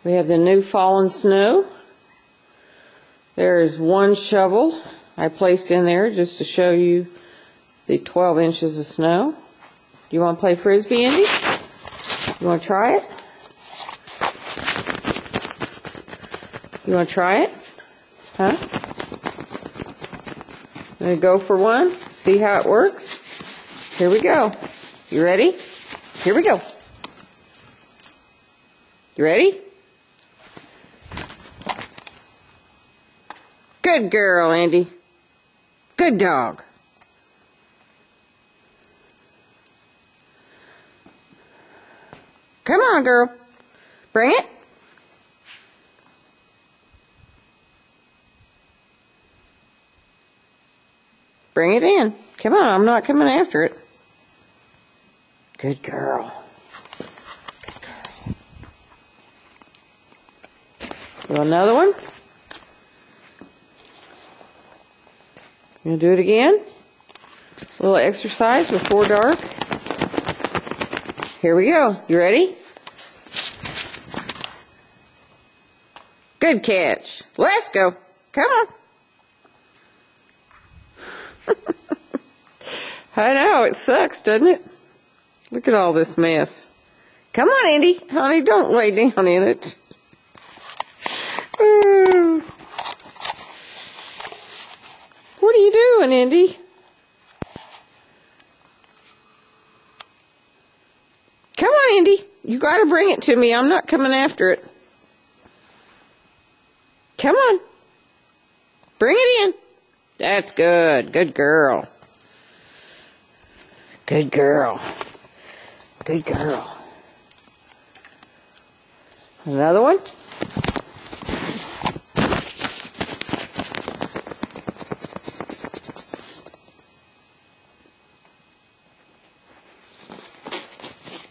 We have the new fallen snow. There is one shovel I placed in there just to show you the 12 inches of snow. Do you want to play Frisbee, Andy? You want to try it? You want to try it? Huh? Gonna go for one? See how it works? Here we go. You ready? Here we go. You ready? Good girl, Andy. Good dog. Come on, girl. Bring it. Bring it in. Come on, I'm not coming after it. Good girl. Good girl. You want another one? You gonna do it again? A little exercise before dark. Here we go. You ready? Good catch. Let's go. Come on. I know, it sucks, doesn't it? Look at all this mess. Come on, Andy. Honey, don't lay down in it. What are you doing, Andy? Come on, Andy. You got to bring it to me. I'm not coming after it. Come on. Bring it in. That's good. Good girl. Good girl. Good girl. Another one?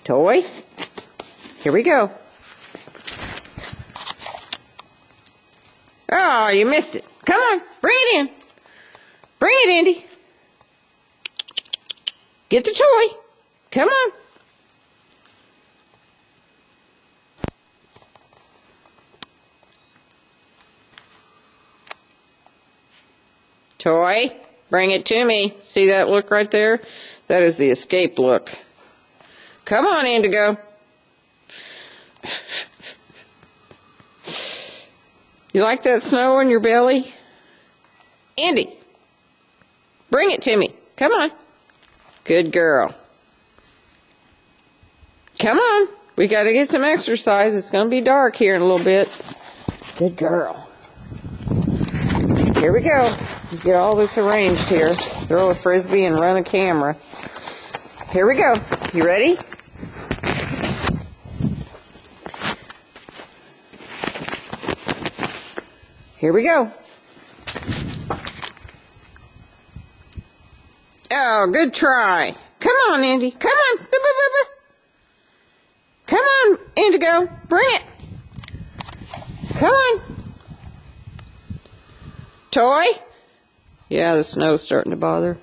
Toy? Here we go. Oh, you missed it. Come on, bring it in. Bring it, Andy. Get the toy. Come on. Toy, bring it to me. See that look right there? That is the escape look. Come on, Indigo. You like that snow on your belly? Andy, bring it to me. Come on. Good girl. Come on. We got to get some exercise. It's going to be dark here in a little bit. Good girl. Here we go. Get all this arranged here. Throw a Frisbee and run a camera. Here we go. You ready? Here we go. Oh, good try. Come on, Andy. Come on. Come on, Indigo. Bring it. Come on. Toy? Yeah, the snow's starting to bother.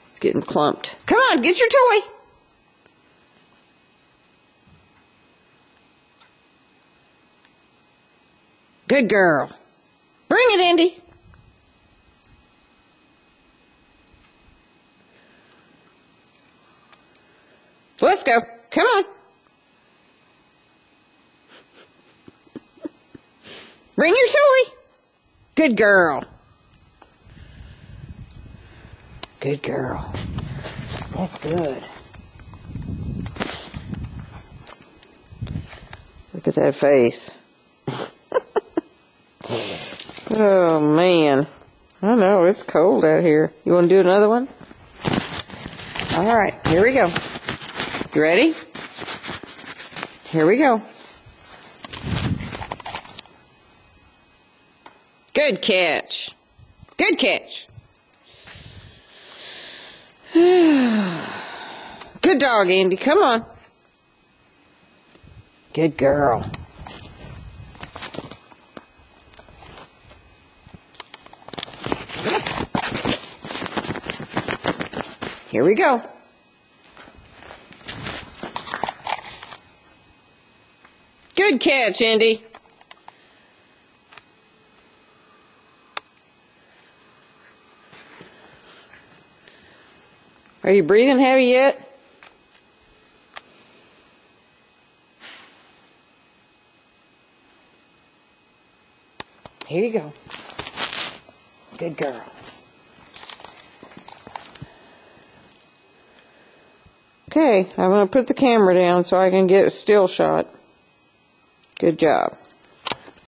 It's getting clumped. Come on, get your toy. Good girl. Bring it, Andy. Let's go. Come on. Bring your toy. Good girl. Good girl. That's good. Look at that face. Oh, man. I know, it's cold out here. You want to do another one? All right, here we go. You ready? Here we go. Good catch. Good catch. Good dog, Andy. Come on. Good girl. Here we go. Good catch, Andy. Are you breathing heavy yet? Here you go. Good girl. Okay, I'm going to put the camera down so I can get a still shot. Good job.